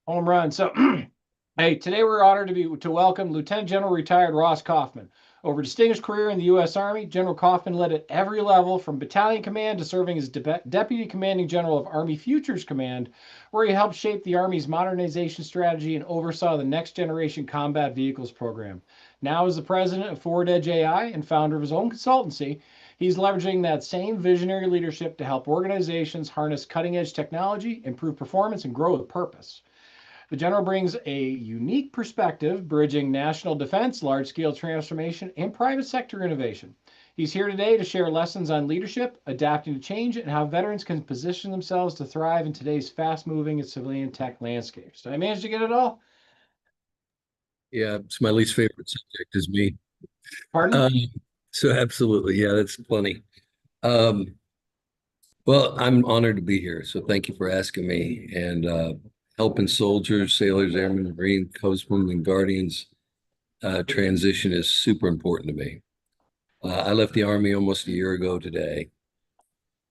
Home run. So, hey, today we're honored to welcome Lieutenant General retired Ross Coffman. Over a distinguished career in the U.S. Army, General Coffman led at every level, from battalion command to serving as Deputy Commanding General of Army Futures Command, where he helped shape the Army's modernization strategy and oversaw the Next Generation Combat Vehicles program. Now, as the president of Forward Edge AI and founder of his own consultancy, he's leveraging that same visionary leadership to help organizations harness cutting edge technology, improve performance, and grow with purpose. The general brings a unique perspective, bridging national defense, large scale transformation, and private sector innovation. He's here today to share lessons on leadership, adapting to change, and how veterans can position themselves to thrive in today's fast moving and civilian tech landscapes. Did I manage to get it all? Yeah, it's my least favorite subject is me. Pardon? Um, so absolutely, yeah, that's funny. Um, well, I'm honored to be here, so thank you for asking me. And helping soldiers, sailors, airmen, Marine, coastmen, and guardians transition is super important to me. I left the Army almost a year ago today,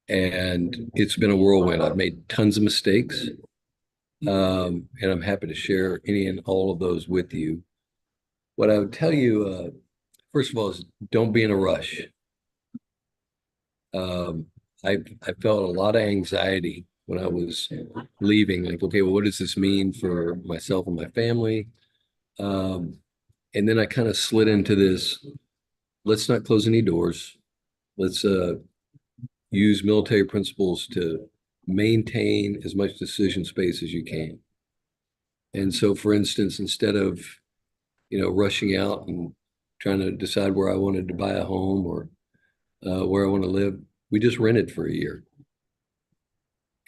and it's been a whirlwind. I've made tons of mistakes, and I'm happy to share any and all of those with you. What I would tell you, first of all, is don't be in a rush. Um, I felt a lot of anxiety when I was leaving. Like, okay, well, what does this mean for myself and my family? Um, and then I kind of slid into this. Let's not close any doors. Let's use military principles to maintain as much decision space as you can. And so, for instance, instead of rushing out and trying to decide where I wanted to buy a home or where I want to live, we just rented for a year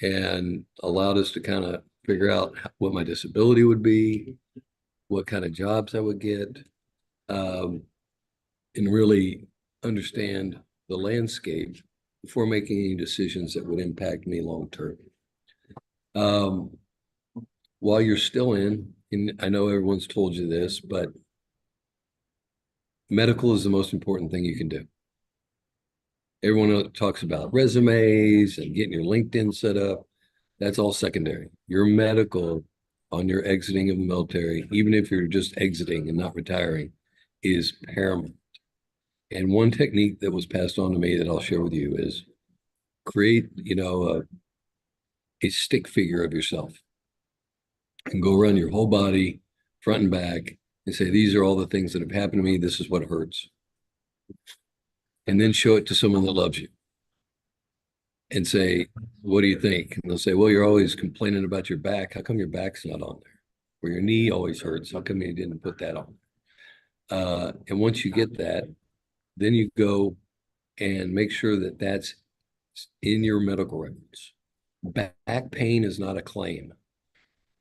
and allowed us to kind of figure out what my disability would be, what kind of jobs I would get, um, and really understand the landscape before making any decisions that would impact me long term. Um, while you're still in, and I know everyone's told you this, but medical is the most important thing you can do. Everyone talks about resumes and getting your LinkedIn set up. That's all secondary. Your medical on your exiting of the military, even if you're just exiting and not retiring, is paramount. And one technique that was passed on to me that I'll share with you is create, a stick figure of yourself and go around your whole body, front and back, and say, these are all the things that have happened to me. This is what hurts. And then show it to someone that loves you and say, what do you think? And they'll say, well, you're always complaining about your back. How come your back's not on there? Or your knee always hurts. How come you didn't put that on? And once you get that, then you go and make sure that that's in your medical records. Back pain is not a claim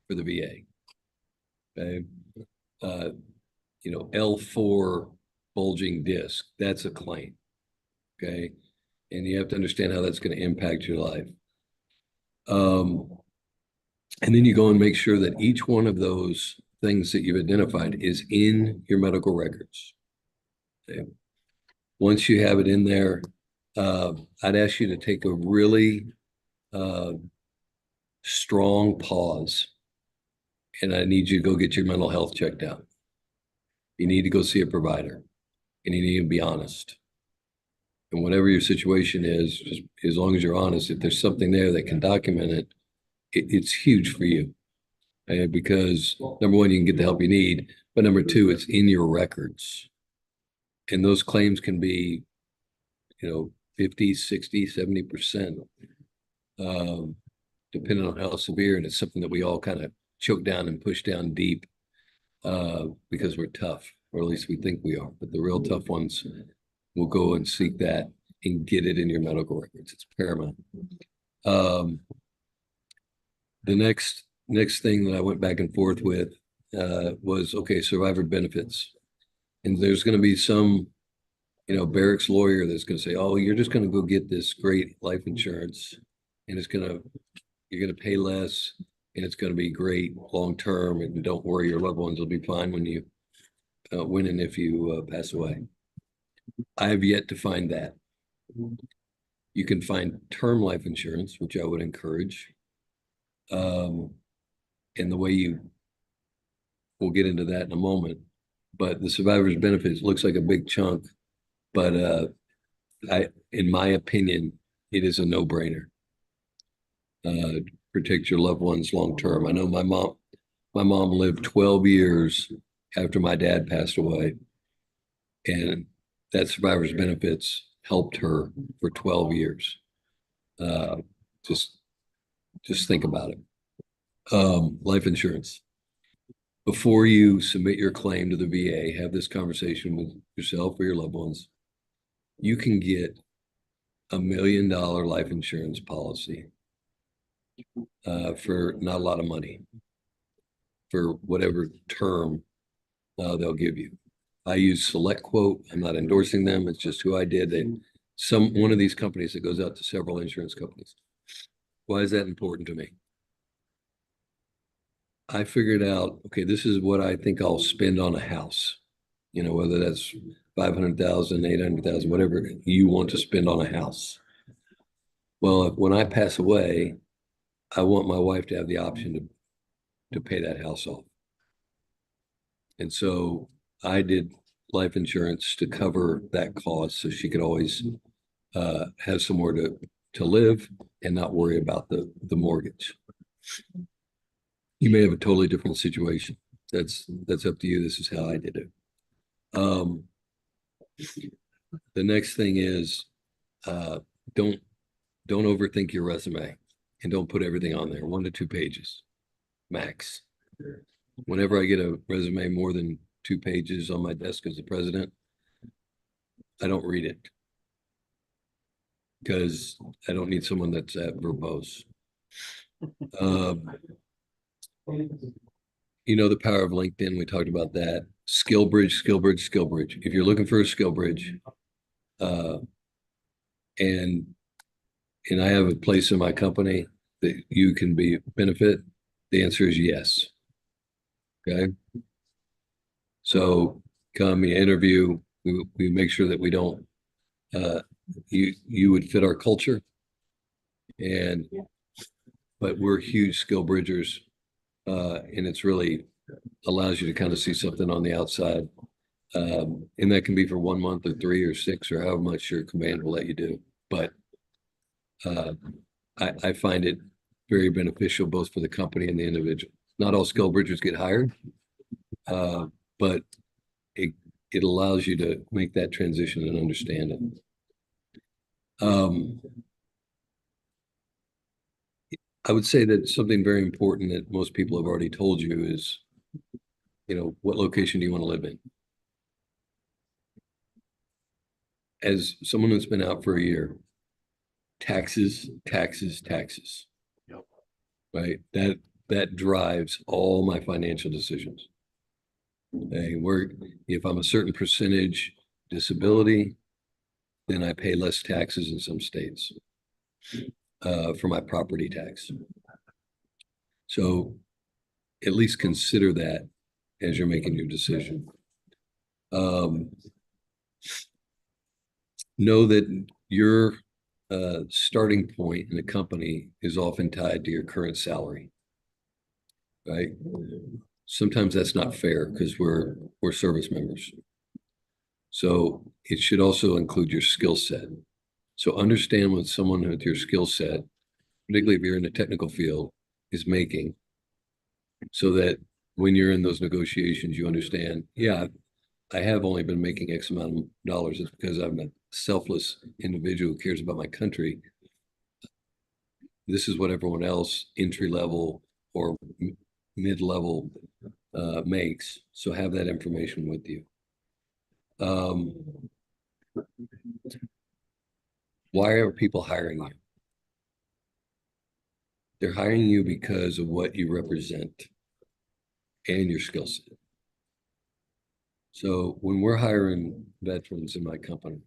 for the VA. Okay. Uh, L4 bulging disc, that's a claim. Okay. And you have to understand how that's going to impact your life. Um, and then you go and make sure that each one of those things that you've identified is in your medical records. Okay. Once you have it in there, I'd ask you to take a really uh, strong pause, and I need you to go get your mental health checked out. You need to go see a provider, and you need to be honest. And whatever your situation is, just as long as you're honest, if there's something there that can document it, it's huge for you. Because number one, you can get the help you need, but number two, it's in your records. And those claims can be, 50, 60, 70%, depending on how severe. And it's something that we all kind of choke down and push down deep because we're tough, or at least we think we are. But the real tough ones will go and seek that and get it in your medical records. It's paramount. Um, the next thing that I went back and forth with was, okay, survivor benefits. And there's going to be some, barracks lawyer that's going to say, oh, you're just going to go get this great life insurance and you're going to pay less and it's going to be great long term. And don't worry, your loved ones will be fine when you when and if you pass away. I have yet to find that. You can find term life insurance, which I would encourage. Um, and the way we'll get into that in a moment. But the survivor's benefits looks like a big chunk, but in my opinion, it is a no-brainer. Protect your loved ones long term. I know my mom lived 12 years after my dad passed away, and that survivor's benefits helped her for 12 years. Just think about it. Life insurance. Before you submit your claim to the VA, have this conversation with yourself or your loved ones. You can get $1 million life insurance policy for not a lot of money for whatever term they'll give you. I use Select Quote. I'm not endorsing them. It's just who I did. One of these companies that goes out to several insurance companies. Why is that important to me? I figured out, okay, this is what I think I'll spend on a house. Whether that's 500,000, 800,000, whatever you want to spend on a house. Well, when I pass away, I want my wife to have the option to pay that house off. And so I did life insurance to cover that cost so she could always have somewhere to live and not worry about the mortgage. You may have a totally different situation. That's up to you. This is how I did it. The next thing is don't overthink your resume and don't put everything on there. 1 to 2 pages max. Whenever I get a resume more than 2 pages on my desk as the president, I don't read it because I don't need someone that's that verbose. The power of LinkedIn. We talked about that. SkillBridge. If you're looking for a SkillBridge, and I have a place in my company that you can benefit, the answer is yes. Okay. So come, you interview, we make sure that we don't, you would fit our culture. But we're huge SkillBridgers, and it's really allows you to kind of see something on the outside. And that can be for 1 month or 3 or 6 or however much your command will let you do. But I find it very beneficial both for the company and the individual. Not all SkillBridgers get hired, but it allows you to make that transition and understand it. I would say that something very important that most people have already told you is, what location do you want to live in? As someone that's been out for a year, taxes. Yep. Right? That drives all my financial decisions. If I'm a certain percentage disability, then I pay less taxes in some states for my property tax. So at least consider that as you're making your decision. Know that your starting point in a company is often tied to your current salary, right? Sometimes that's not fair because we're service members. So it should also include your skill set. So understand what someone with your skill set, particularly if you're in a technical field, is making, so that when you're in those negotiations, you understand, yeah, I have only been making X amount of dollars. It's because I'm a selfless individual who cares about my country. This is what everyone else entry level or mid-level makes. So have that information with you. Why are people hiring you? They're hiring you because of what you represent and your skill set. So when we're hiring veterans in my company,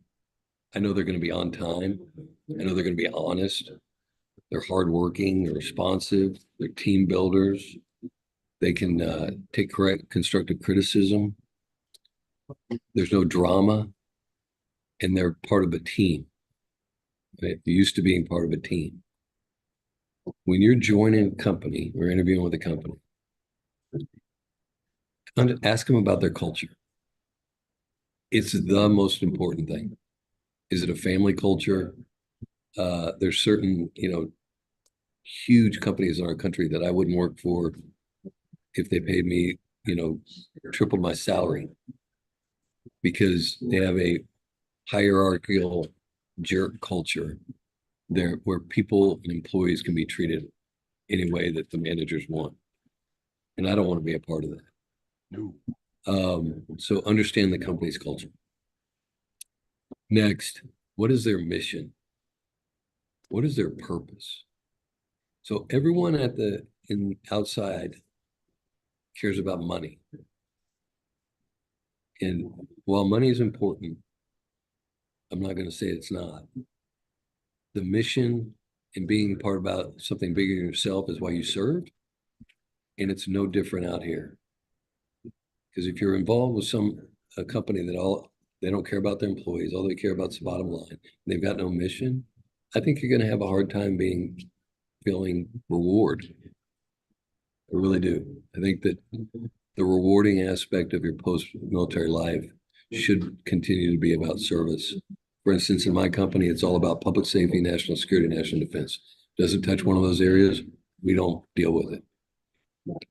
I know they're going to be on time. I know they're going to be honest. They're hardworking, they're responsive, they're team builders. They can take constructive criticism. There's no drama, and they're part of a team. Right? They're used to being part of a team. When you're joining a company or interviewing with a company, Ask them about their culture. It's the most important thing. Is it a family culture? There's certain, huge companies in our country that I wouldn't work for if they paid me, triple my salary, because they have a hierarchical jerk culture there where people and employees can be treated any way that the managers want. And I don't want to be a part of that. No. So understand the company's culture. Next, what is their mission? What is their purpose? So everyone outside cares about money. And while money is important, I'm not going to say it's not. The mission and being part about something bigger than yourself is why you serve. And it's no different out here. Because if you're involved with a company they don't care about their employees, all they care about is the bottom line, and they've got no mission, I think you're going to have a hard time feeling reward. I really do. I think that the rewarding aspect of your post-military life should continue to be about service. For instance, in my company, it's all about public safety, national security, national defense. Doesn't touch one of those areas, we don't deal with it.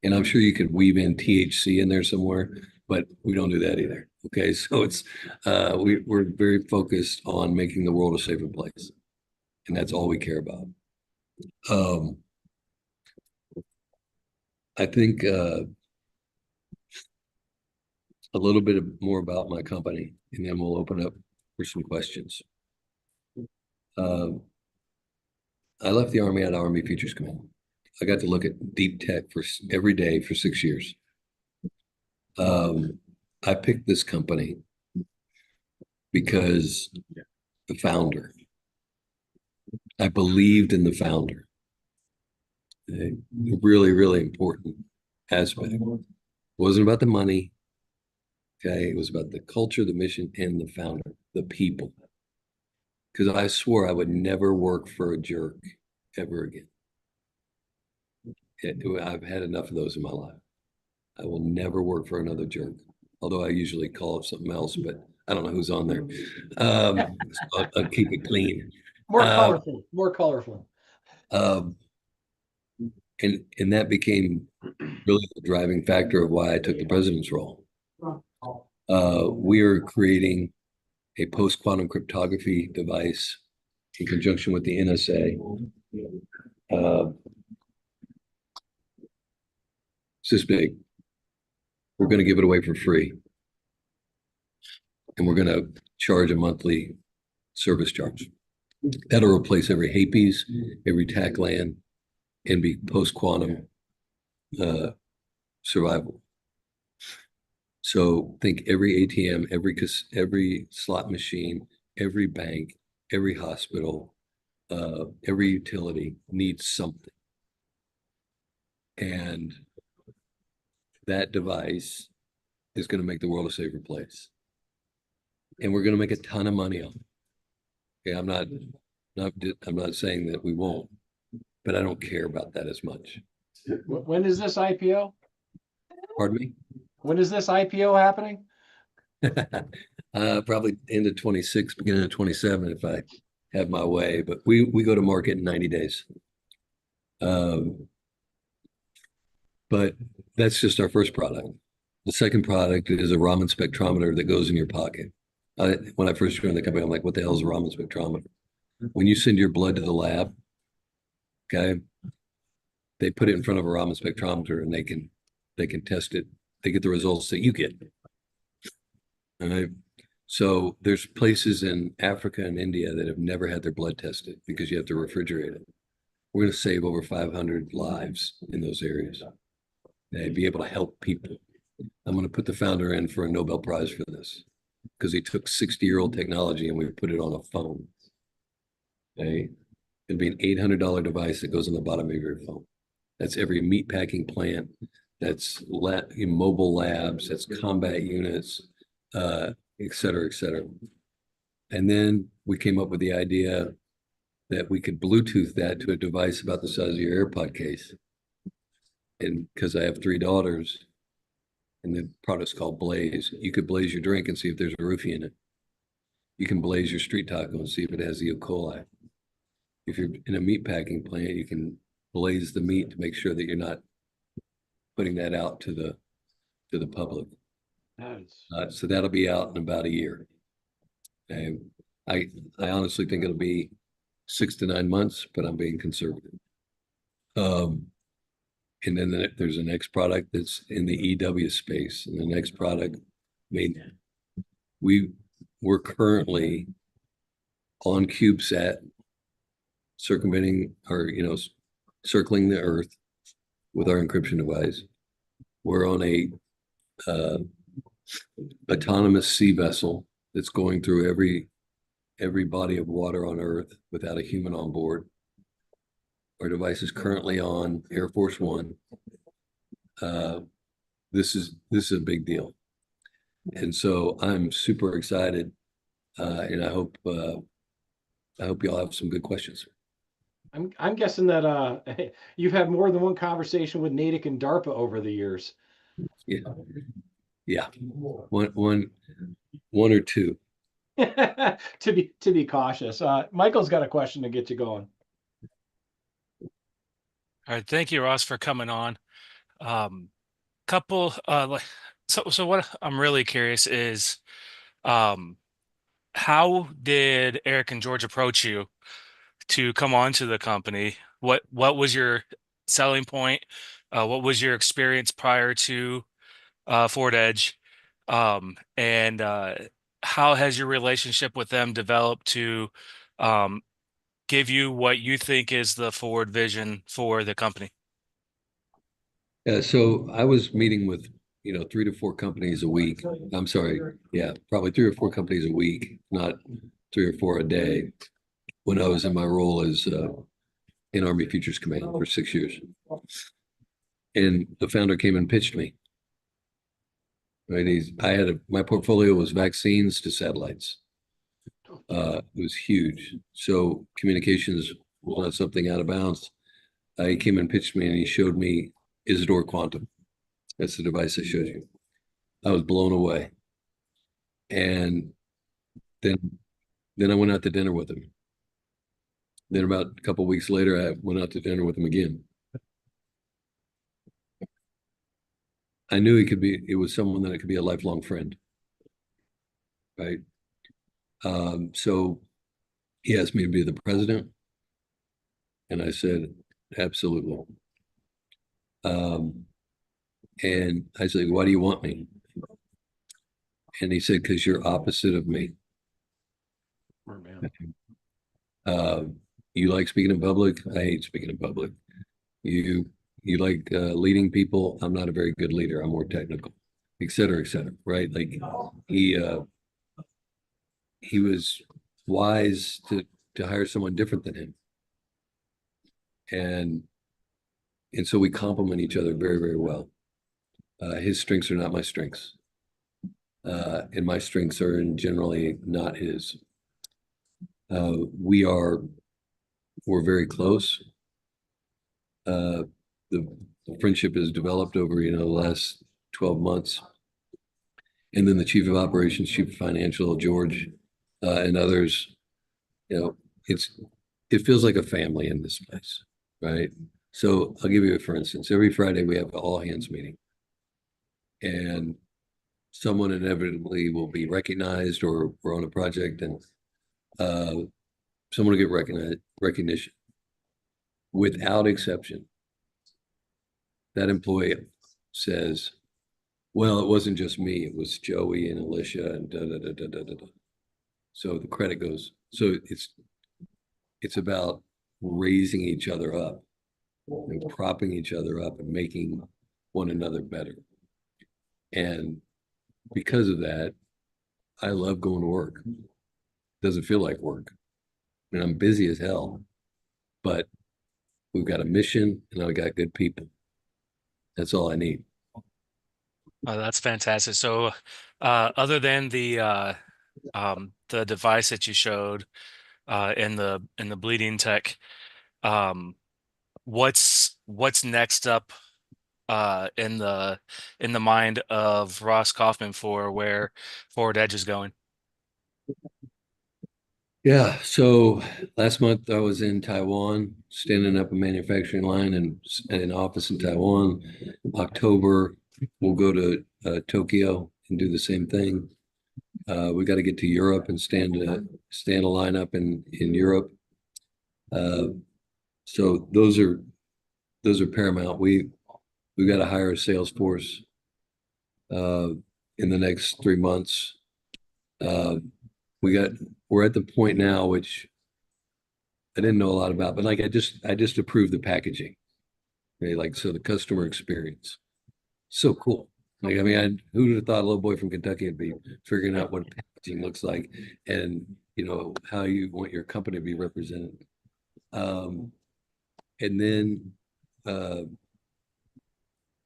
And I'm sure you could weave in THC in there somewhere, but we don't do that either. Okay, so it's we're very focused on making the world a safer place, and that's all we care about. I think a little bit more about my company, and then we'll open up for some questions. I left the Army at Army Futures Command. I got to look at deep tech for every day for 6 years. I picked this company because the founder, I believed in the founder. A really, really important aspect. It wasn't about the money. Okay. It was about the culture, the mission, and the founder, the people. Because I swore I would never work for a jerk ever again. I've had enough of those in my life. I will never work for another jerk, although I usually call it something else, but I don't know who's on there. So I'll keep it clean. More colorful, more colorful. And that became really the driving factor of why I took the president's role. We are creating a post-quantum cryptography device in conjunction with the NSA. It's this big. We're going to give it away for free. And we're going to charge a monthly service charge. That'll replace every HAPES, every TACLAN, and be post-quantum survival. So think every ATM, every slot machine, every bank, every hospital, every utility needs something. And that device is going to make the world a safer place. And we're going to make a ton of money on it. Okay, I'm not saying that we won't, but I don't care about that as much. When is this IPO? Pardon me? When is this IPO happening? Probably end of 26, beginning of 27, if I have my way. But we go to market in 90 days. But that's just our first product. The second product is a Raman spectrometer that goes in your pocket. When I first joined the company, I'm like, what the hell is a Raman spectrometer? When you send your blood to the lab, okay, they put it in front of a Raman spectrometer and they can test it. They get the results that you get. All right. So there's places in Africa and India that have never had their blood tested because you have to refrigerate it. We're going to save over 500 lives in those areas. And be able to help people. I'm going to put the founder in for a Nobel Prize for this because he took 60-year-old technology and we put it on a phone. Okay. It'd be an $800 device that goes on the bottom of your phone. That's every meat packing plant. That's mobile labs. That's combat units, et cetera, et cetera. And then we came up with the idea that we could Bluetooth that to a device about the size of your AirPod case. And because I have 3 daughters and the product's called Blaze. You could blaze your drink and see if there's a roofie in it. You can blaze your street taco and see if it has the E. coli. If you're in a meat packing plant, you can blaze the meat to make sure that you're not putting that out to the public. So that'll be out in about a year. And I honestly think it'll be 6 to 9 months, but I'm being conservative. And then there's the next product that's in the EW space, and the next product, I mean, we're currently on CubeSat, circumventing or circling the Earth with our encryption device. We're on a autonomous sea vessel that's going through every body of water on Earth without a human on board. Our device is currently on Air Force One. This is a big deal, and so I'm super excited, and I hope y'all have some good questions. I'm guessing that you've had more than one conversation with Natick and DARPA over the years. Yeah, one or two. To be cautious. Michael's got a question to get you going. All right, thank you, Ross, for coming on. Couple so what I'm really curious is how did Eric and George approach you to come on to the company? What was your selling point? What was your experience prior to Ford Edge? And how has your relationship with them developed to give you what you think is the forward vision for the company? So I was meeting with 3 to 4 companies a week. I'm sorry, yeah, probably 3 or 4 companies a week, not 3 or 4 a day, when I was in my role as in Army Futures Command for 6 years. And the founder came and pitched me. Right, my portfolio was vaccines to satellites. It was huge. So communications was not something out of bounds. He came and pitched me, and he showed me Isidore Quantum. That's the device I showed you. I was blown away. And then I went out to dinner with him. Then about a couple of weeks later, I went out to dinner with him again. I knew it was someone that could be a lifelong friend. Right. So he asked me to be the president. And I said, absolutely. And I said, why do you want me? And he said, because you're opposite of me. Oh, man. You like speaking in public. I hate speaking in public. You like leading people. I'm not a very good leader. I'm more technical, et cetera, right? Like he was wise to hire someone different than him. And so we complement each other very, very well. His strengths are not my strengths. And my strengths are generally not his. We're very close. The friendship has developed over the last 12 months. And then the chief of operations, chief of financial, George, and others, it feels like a family in this place, right? So I'll give you for instance, every Friday we have an all hands meeting, and someone inevitably will be recognized, or we're on a project and someone will get recognition. Without exception, that employee says, well, it wasn't just me, it was Joey and Alicia and da da da da da da. So the credit goes. So it's about raising each other up and propping each other up and making one another better. And because of that, I love going to work. It doesn't feel like work. And I'm busy as hell, but we've got a mission and I've got good people. That's all I need. Oh, that's fantastic. So, other than the device that you showed in the bleeding tech, what's next up in the mind of Ross Kaufman for where Forward Edge is going? Yeah, so last month I was in Taiwan, standing up a manufacturing line and an office in Taiwan. October, we'll go to Tokyo and do the same thing. We got to get to Europe and stand a line up in Europe. Uh, so those are paramount. We got to hire a sales force uh, in the next 3 months. Uh, we're at the point now which I didn't know a lot about, but like I just approved the packaging. Okay, like so the customer experience. So cool. Like I mean, who would have thought a little boy from Kentucky would be figuring out what packaging looks like and how you want your company to be represented. Um, and then uh,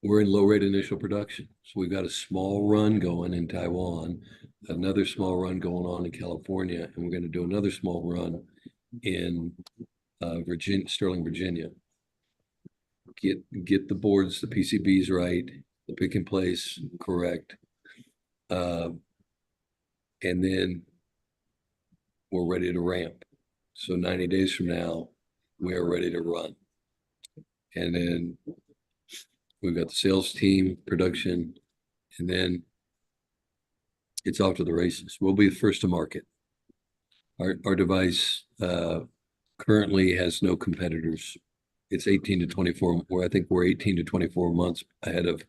we're in low rate initial production. So we've got a small run going in Taiwan, another small run going on in California, and we're going to do another small run in Virginia, Sterling, Virginia. Get the boards, the PCBs right, the pick and place correct, uh, and then we're ready to ramp. So 90 days from now, we are ready to run. And then we've got the sales team, production, and then it's off to the races. We'll be the first to market. Our device currently has no competitors. It's 18 to 24, where I think we're 18 to 24 months ahead of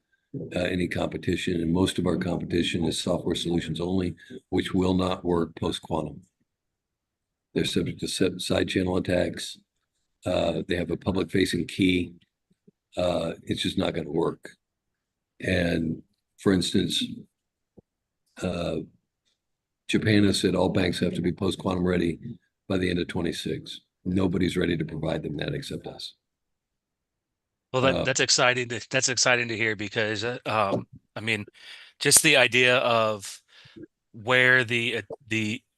any competition. And most of our competition is software solutions only, which will not work post-quantum. They're subject to side channel attacks. They have a public-facing key. It's just not going to work. And for instance, Japan has said all banks have to be post-quantum ready by the end of 26. Nobody's ready to provide them that except us. Well, that's exciting to hear because I mean, just the idea of where the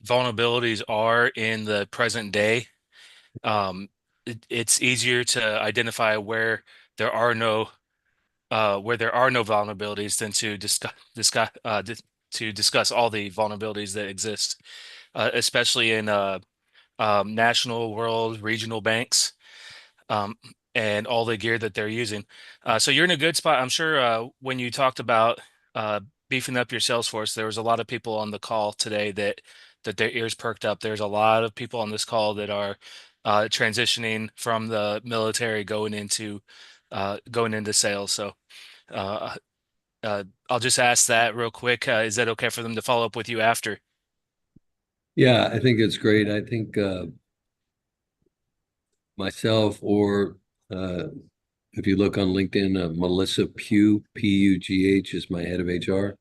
vulnerabilities are in the present day, it's easier to identify where there are no vulnerabilities than to discuss all the vulnerabilities that exist, especially in national, world, regional banks, um, and all the gear that they're using. So you're in a good spot. I'm sure when you talked about uh, beefing up your sales force, there was a lot of people on the call today that their ears perked up. There's a lot of people on this call that are transitioning from the military going into sales. So uh, I'll just ask that real quick. Is that okay for them to follow up with you after? Yeah, I think it's great. I think myself or if you look on LinkedIn, Melissa Pugh, P-U-G-H is my head of HR.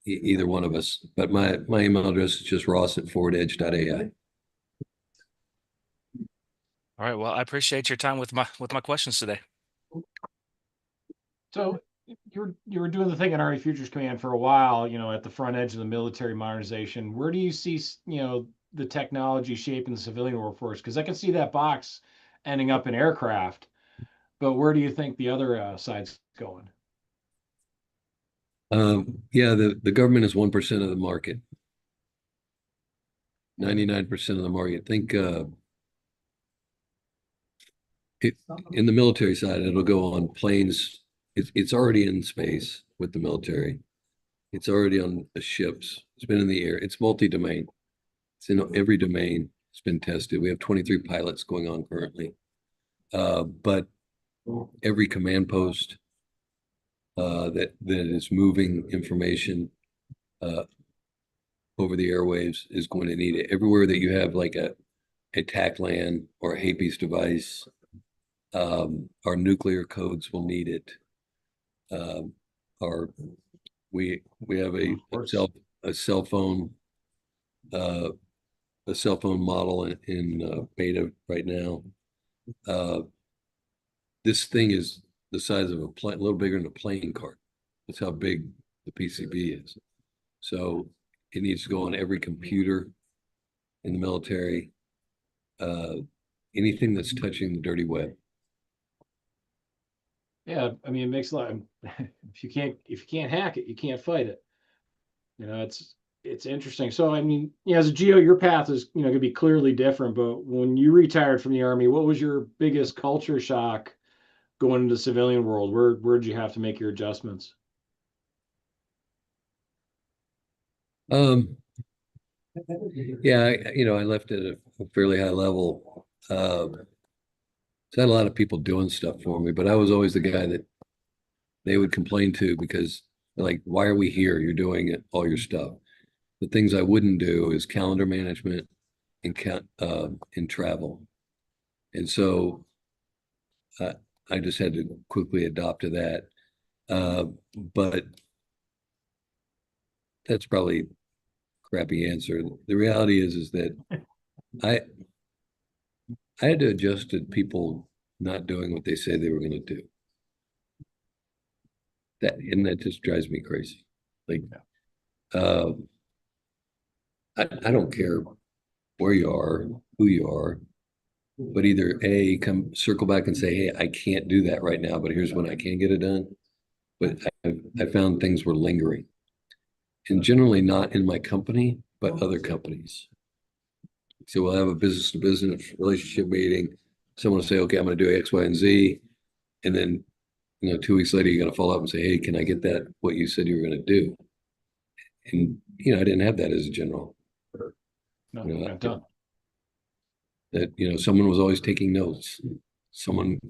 Either one of us, but my email address is just ross@forwardedge.ai. All right. Well, I appreciate your time with my questions today. So you were doing the thing in Army Futures Command for a while, at the front edge of the military modernization. Where do you see, the technology shaping the civilian workforce? Because I can see that box ending up in aircraft, but where do you think the other side's going? Yeah, the government is 1% of the market, 99% of the market. Think in the military side, it'll go on planes. It's already in space with the military. It's already on the ships. It's been in the air. It's multi-domain. It's in every domain. It's been tested. We have 23 pilots going on currently. But every command post that is moving information over the airwaves is going to need it. Everywhere that you have like a TACLAN or a HAPES device, our nuclear codes will need it. Our we have a cell phone model in beta right now. This thing is the size of a little bigger than a playing cart. That's how big the PCB is. So it needs to go on every computer in the military. Anything that's touching the dirty web. Yeah, I mean, it makes a lot. If you can't hack it, you can't fight it. You know, it's interesting. So, I mean, yeah, as a geo, your path is, going to be clearly different. But when you retired from the Army, what was your biggest culture shock going into the civilian world? Where'd you have to make your adjustments? Um, yeah, I left at a fairly high level. So I had a lot of people doing stuff for me, but I was always the guy that they would complain to because they're like, why are we here? You're doing it, all your stuff. The things I wouldn't do is calendar management and travel. And so uh, I just had to quickly adopt to that. Uh, but that's probably a crappy answer. The reality is that I I had to adjust to people not doing what they say they were going to do. That just drives me crazy. Like, uh, I don't care where you are, who you are, but either A, come circle back and say, hey, I can't do that right now, but here's when I can get it done. But I found things were lingering, and generally not in my company, but other companies. So we'll have a business to business relationship meeting. Someone will say, okay, I'm going to do X, Y, and Z. And then, 2 weeks later, you're going to follow up and say, hey, can I get that, what you said you were going to do? And, I didn't have that as a general. No, You know, not done. that, someone was always taking notes. Someone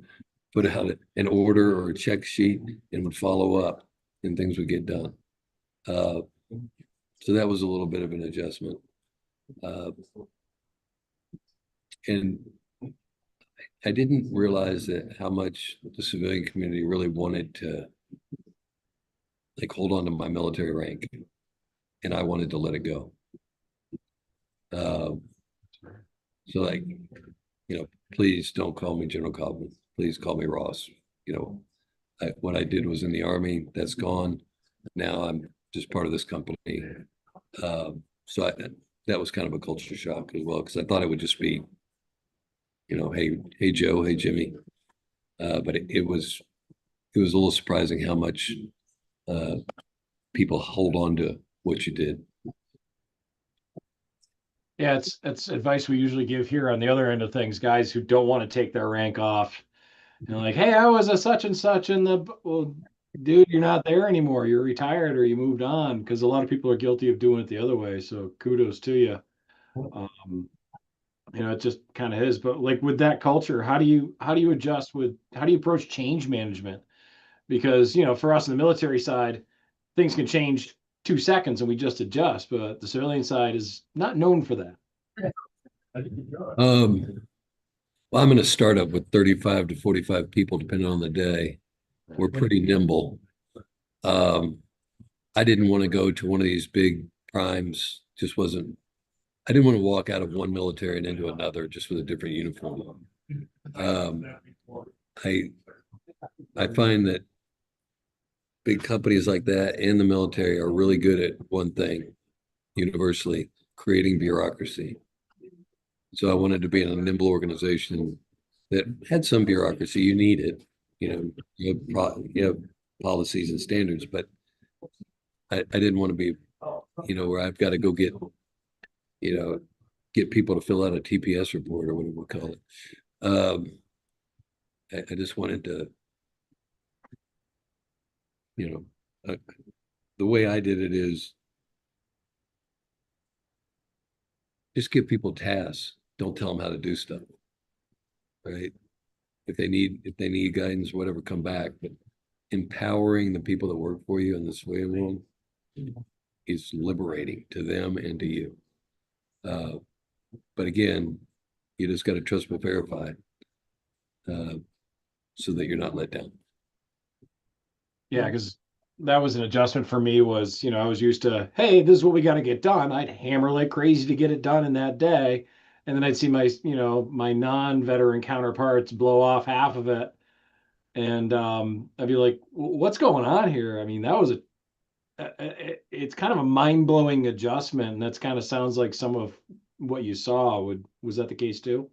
put out an order or a check sheet and would follow up and things would get done. So that was a little bit of an adjustment. And I didn't realize that how much the civilian community really wanted to like hold on to my military rank, and I wanted to let it go. So like, please don't call me General Coffman. Please call me Ross. What I did was in the Army. That's gone. Now I'm just part of this company. So that was kind of a culture shock as well because I thought it would just be, hey Joe, hey Jimmy, but it was a little surprising how much people hold on to what you did. Yeah, it's advice we usually give here on the other end of things, guys who don't want to take their rank off. Like, hey, I was a such and such in the well, dude, you're not there anymore. You're retired or you moved on because a lot of people are guilty of doing it the other way. So kudos to you. Um, it just kind of is. But like with that culture, how do you adjust with how do you approach change management? Because for us in the military side, things can change 2 seconds and we just adjust, but the civilian side is not known for that. Um, well, I'm in a startup with 35 to 45 people, depending on the day. We're pretty nimble. Um, I didn't want to go to one of these big primes. Just wasn't. I didn't want to walk out of one military and into another just with a different uniform. Um, I I find that big companies like that and the military are really good at one thing universally, creating bureaucracy. So I wanted to be in a nimble organization that had some bureaucracy. You need it, you have policies and standards, but I didn't want to be, where I've got to go you know, get people to fill out a TPS report or whatever we call it. I just wanted to, you know, the way I did it is just give people tasks. Don't tell them how to do stuff, right? If they need guidance, whatever, come back. But empowering the people that work for you in this way world is liberating to them and to you. But again, you just got to trust but verify so that you're not let down. Yeah, because that was an adjustment for me was, I was used to, hey, this is what we got to get done. I'd hammer like crazy to get it done in that day. And then I'd see my non-veteran counterparts blow off half of it. And I'd be like, what's going on here? I mean, that was it's kind of a mind-blowing adjustment. And that's kind of sounds like some of what you saw. Was that the case too?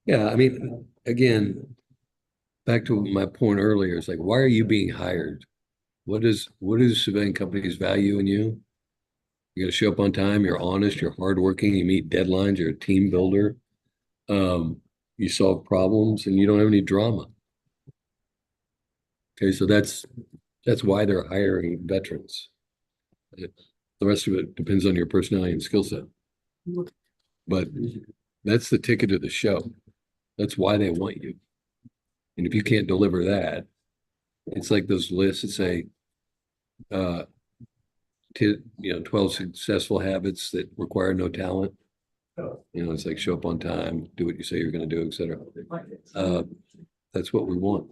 Yeah, I mean, again, back to my point earlier, it's like, why are you being hired? What do civilian companies value in you? You got to show up on time. You're honest. You're hardworking. You meet deadlines. You're a team builder. You solve problems, and you don't have any drama. Okay, so that's why they're hiring veterans. The rest of it depends on your personality and skill set. But that's the ticket of the show. That's why they want you. And if you can't deliver that, it's like those lists that say, uh, 12 successful habits that require no talent. It's like show up on time, do what you say you're going to do, etc. That's what we want.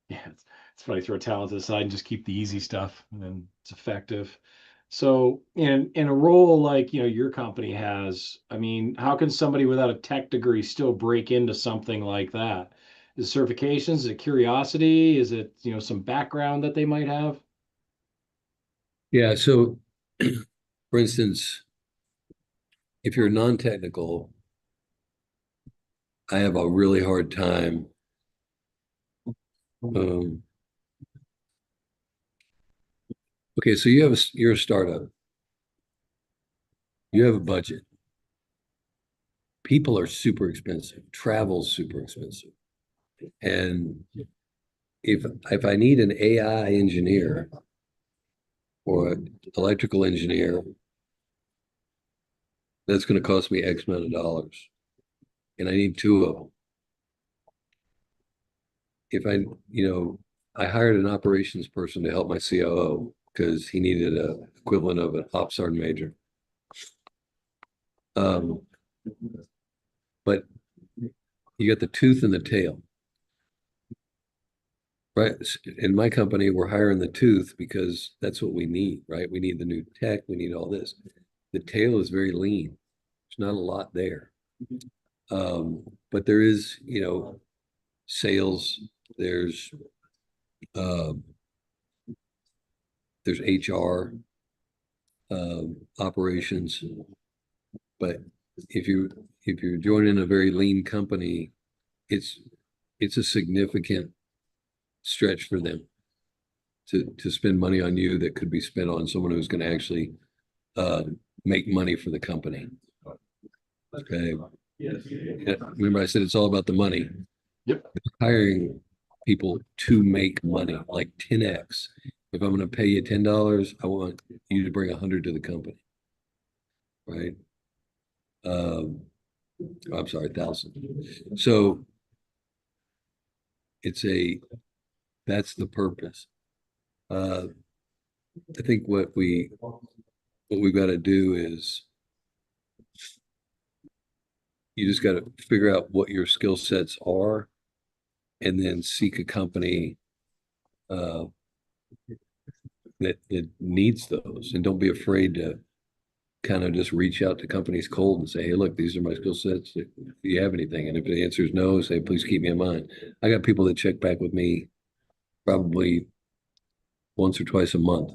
Yeah, it's funny. Throw talent to the side and just keep the easy stuff, and then it's effective. So, in a role like your company has, I mean, how can somebody without a tech degree still break into something like that? Is it certifications? Is it curiosity? Is it some background that they might have? Yeah. So, for instance, if you're non-technical, I have a really hard time. Okay, so you're a startup. You have a budget. People are super expensive. Travel's super expensive. And if I need an AI engineer or an electrical engineer, that's going to cost me X amount of dollars. And I need two of them. If I hired an operations person to help my COO because he needed an equivalent of an ops sergeant major. But you got the tooth and the tail. Right. In my company, we're hiring the tooth because that's what we need, right? We need the new tech. We need all this. The tail is very lean. There's not a lot there. But there is, sales, there's HR, operations. But if you're joining a very lean company, it's a significant stretch for them to spend money on you that could be spent on someone who's going to actually make money for the company. Okay. Remember I said it's all about the money. Yep. Hiring people to make money, like 10x. If I'm going to pay you $10, I want you to bring 100 to the company. Right. I'm sorry, 1,000. So that's the purpose. I think what we've got to do is you just got to figure out what your skill sets are and then seek a company that needs those. And don't be afraid to kind of just reach out to companies cold and say, hey, look, these are my skill sets. Do you have anything? And if the answer is no, say, please keep me in mind. I got people that check back with me probably once or twice a month.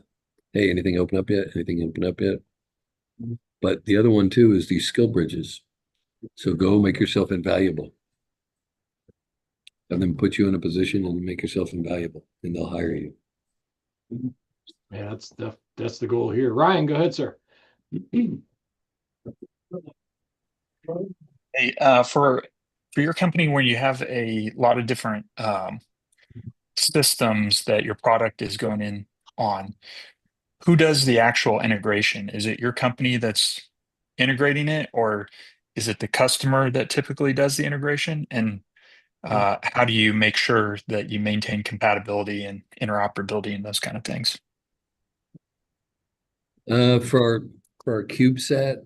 Hey, anything open up yet? Anything open up yet? But the other one too is these SkillBridgers. So go make yourself invaluable. Have them put you in a position and make yourself invaluable, and they'll hire you. Yeah, that's the goal here. Ryan, go ahead, sir. Hey, for your company, when you have a lot of different systems that your product is going in on, who does the actual integration? Is it your company that's integrating it, or is it the customer that typically does the integration? And how do you make sure that you maintain compatibility and interoperability and those kind of things? For our CubeSat,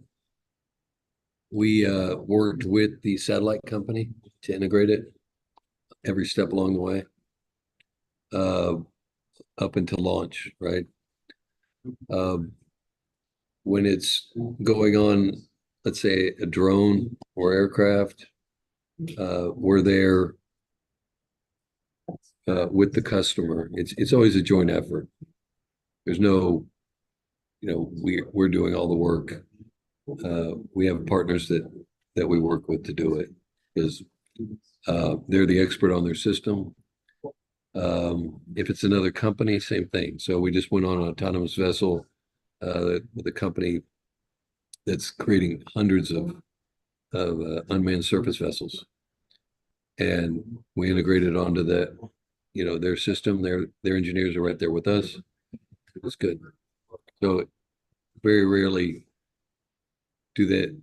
we worked with the satellite company to integrate it every step along the way, up until launch, right? When it's going on, let's say a drone or aircraft, we're there with the customer. It's always a joint effort. There's no, we're doing all the work. We have partners that we work with to do it because They're the expert on their system. If it's another company, same thing. So we just went on an autonomous vessel with a company that's creating hundreds of unmanned surface vessels, and we integrated onto that, their system. Their engineers are right there with us. It's good. So very rarely do that.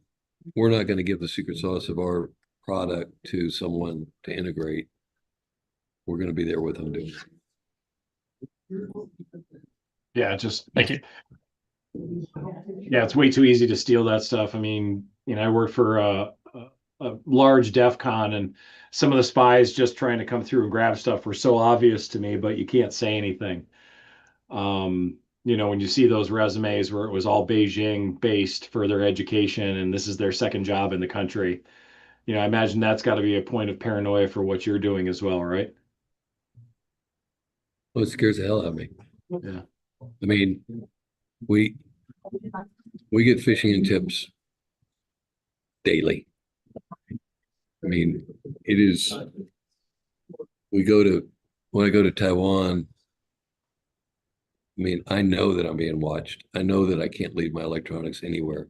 We're not going to give the secret sauce of our product to someone to integrate. We're going to be there with them doing it. Yeah, just Thank you. yeah, it's way too easy to steal that stuff. I mean, I worked for a large DEF CON, and some of the spies just trying to come through and grab stuff were so obvious to me, but you can't say anything. When you see those resumes where it was all Beijing based for their education and this is their second job in the country, I imagine that's got to be a point of paranoia for what you're doing as well, right? Well, it scares the hell out of me. Yeah. I mean, we get phishing and tips daily. I mean, it is. When I go to Taiwan, I mean, I know that I'm being watched. I know that I can't leave my electronics anywhere.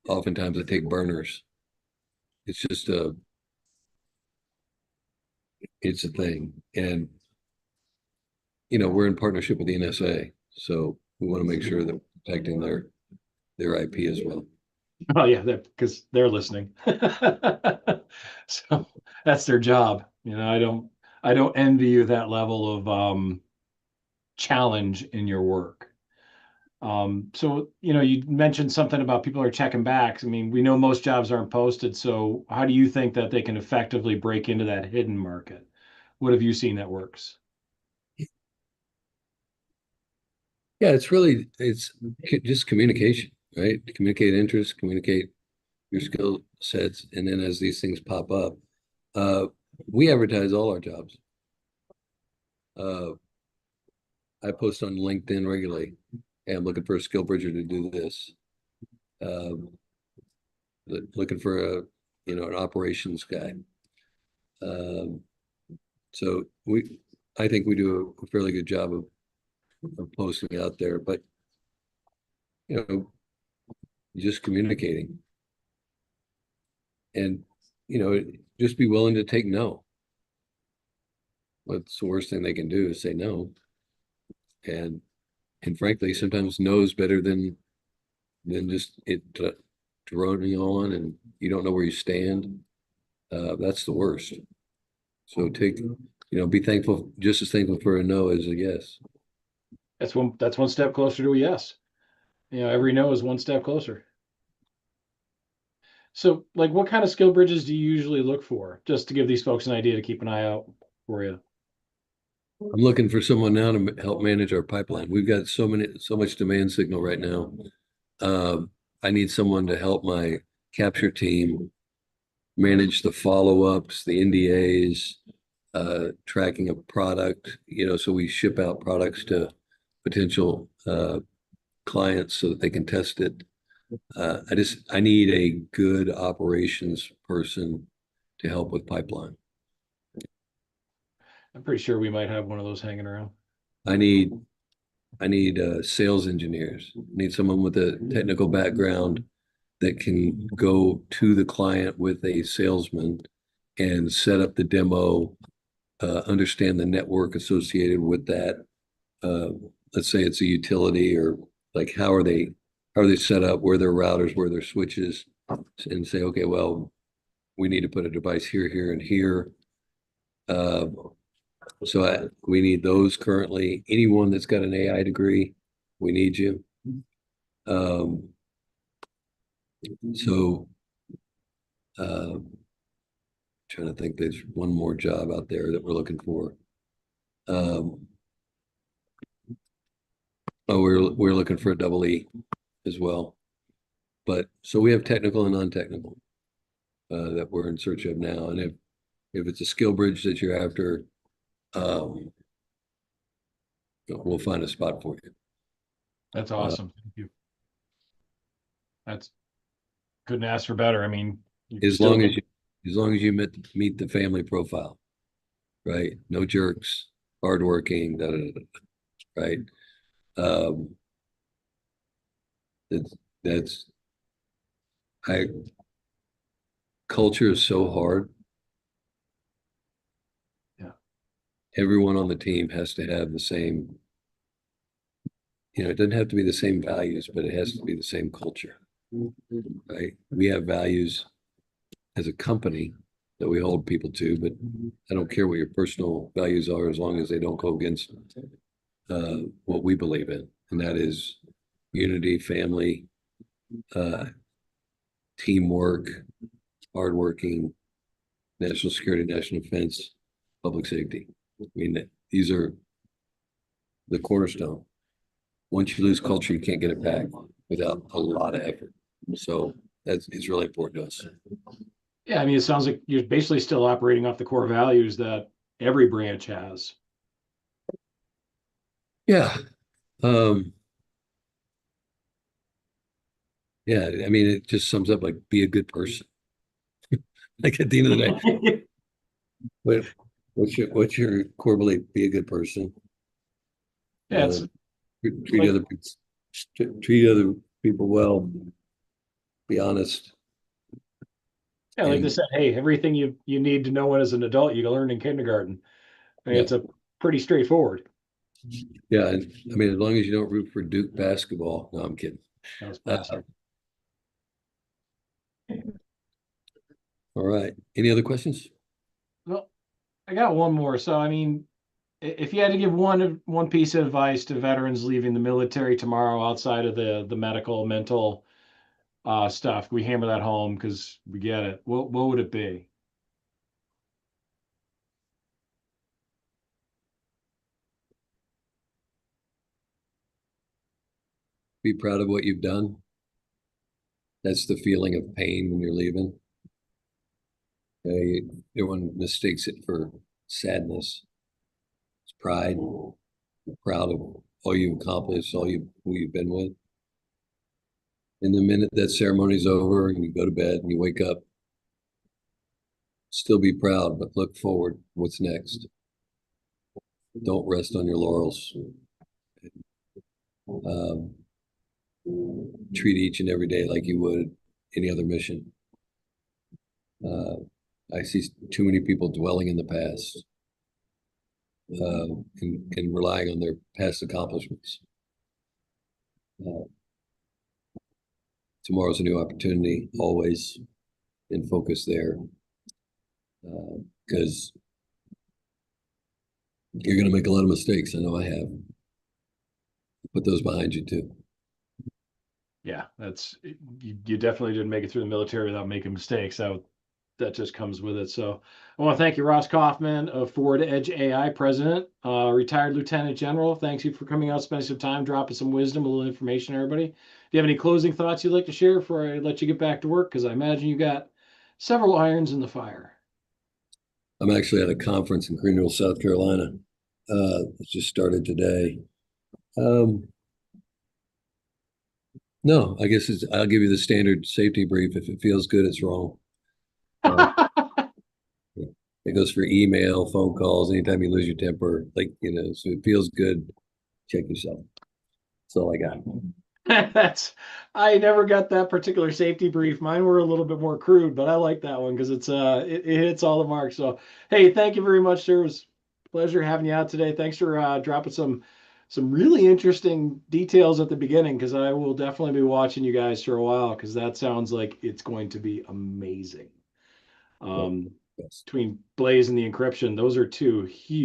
Oftentimes I take burners. It's just it's a thing. And, we're in partnership with the NSA. So we want to make sure that we're protecting their IP as well. Oh yeah, because they're listening. So that's their job. I don't envy you that level of challenge in your work. So you mentioned something about people are checking back. I mean, we know most jobs aren't posted. So how do you think that they can effectively break into that hidden market? What have you seen that works? Yeah, it's just communication, right? Communicate interests, communicate your skill sets, and then as these things pop up, we advertise all our jobs. I post on LinkedIn regularly. Hey, I'm looking for a SkillBridger to do this. Looking for an operations guy. So I think we do a fairly good job of posting out there, but just communicating, and just be willing to take no. What's the worst thing they can do is say no, and frankly, sometimes no is better than just it droning on, and you don't know where you stand. That's the worst. So be thankful, just as thankful for a no as a yes. That's one step closer to a yes. Every no is one step closer. So, like, what kind of skill bridges do you usually look for, just to give these folks an idea to keep an eye out for you? I'm looking for someone now to help manage our pipeline. We've got so much demand signal right now. I need someone to help my capture team manage the follow-ups, the NDAs, tracking a product, so we ship out products to potential clients so that they can test it. I need a good operations person to help with pipeline. I'm pretty sure we might have one of those hanging around. I need sales engineers. I need someone with a technical background that can go to the client with a salesman and set up the demo, understand the network associated with that. Let's say it's a utility, or like how are they set up, where their routers, where their switches, and say, okay, well, we need to put a device here, here, and here. We need those currently. Anyone that's got an AI degree, we need you. Trying to think, there's one more job out there that we're looking for. We're looking for a double E as well. But so we have technical and non-technical that we're in search of now. And if it's a skill bridge that you're after, we'll find a spot for you. That's awesome. Thank you. That's couldn't ask for better. I mean, You As still long as you meet the family profile, right? No jerks, hardworking, da, da, da, da, right? Um, it's, that's I culture is so hard. Yeah. Everyone on the team has to have the same, it doesn't have to be the same values, but it has to be the same culture, right? We have values as a company that we hold people to, but I don't care what your personal values are as long as they don't go against what we believe in, and that is unity, family, uh, teamwork, hardworking, national security, national defense, public safety. I mean, these are the cornerstone. Once you lose culture, you can't get it back without a lot of effort. So it's really important to us. Yeah, I mean, it sounds like you're basically still operating off the core values that every branch has. Yeah. Um, yeah, I mean, it just sums up like be a good person. Like at the end of the day, what, what's your core belief? Be a good person. Yeah, it's Treat like, other people, treat other people well. Be honest. yeah, like they And said, hey, everything you need to know as an adult, you learned in kindergarten. I mean, yeah, it's a pretty straightforward. yeah. And, I mean, as long as you don't root for Duke basketball. No, I'm kidding. That was Uh, bastard. all right. Any other questions? Well, I got one more. So, I mean, if you had to give one piece of advice to veterans leaving the military tomorrow, outside of the medical, mental stuff, we hammer that home because we get it. What would it be? Be proud of what you've done. That's the feeling of pain when you're leaving. Everyone mistakes it for sadness. It's pride. You're proud of all you've accomplished, who you've been with. And the minute that ceremony's over and you go to bed and you wake up, still be proud, but look forward. What's next? Don't rest on your laurels. Um, treat each and every day like you would any other mission. Uh, I see too many people dwelling in the past and relying on their past accomplishments. Tomorrow's a new opportunity, always, and focus there because you're going to make a lot of mistakes. I know I have. Put those behind you too. Yeah, that's you definitely didn't make it through the military without making mistakes. That just comes with it. So I want to thank you, Ross Coffman of Forward Edge AI, President, retired Lieutenant General. Thanks you for coming out, spending some time, dropping some wisdom, a little information, everybody. Do you have any closing thoughts you'd like to share before I let you get back to work? Because I imagine you got several irons in the fire. I'm actually at a conference in Greenville, South Carolina. It just started today. No, I guess I'll give you the standard safety brief. If it feels good, it's wrong. Uh, it goes for email, phone calls, anytime you lose your temper, so it feels good, check yourself. That's all I got. That's I never got that particular safety brief. Mine were a little bit more crude, but I like that one because it hits all the marks. So hey, thank you very much, sir. It was a pleasure having you out today. Thanks for dropping some really interesting details at the beginning because I will definitely be watching you guys for a while because that sounds like it's going to be amazing. Well, yes. Between Blaze and the encryption, those are two huge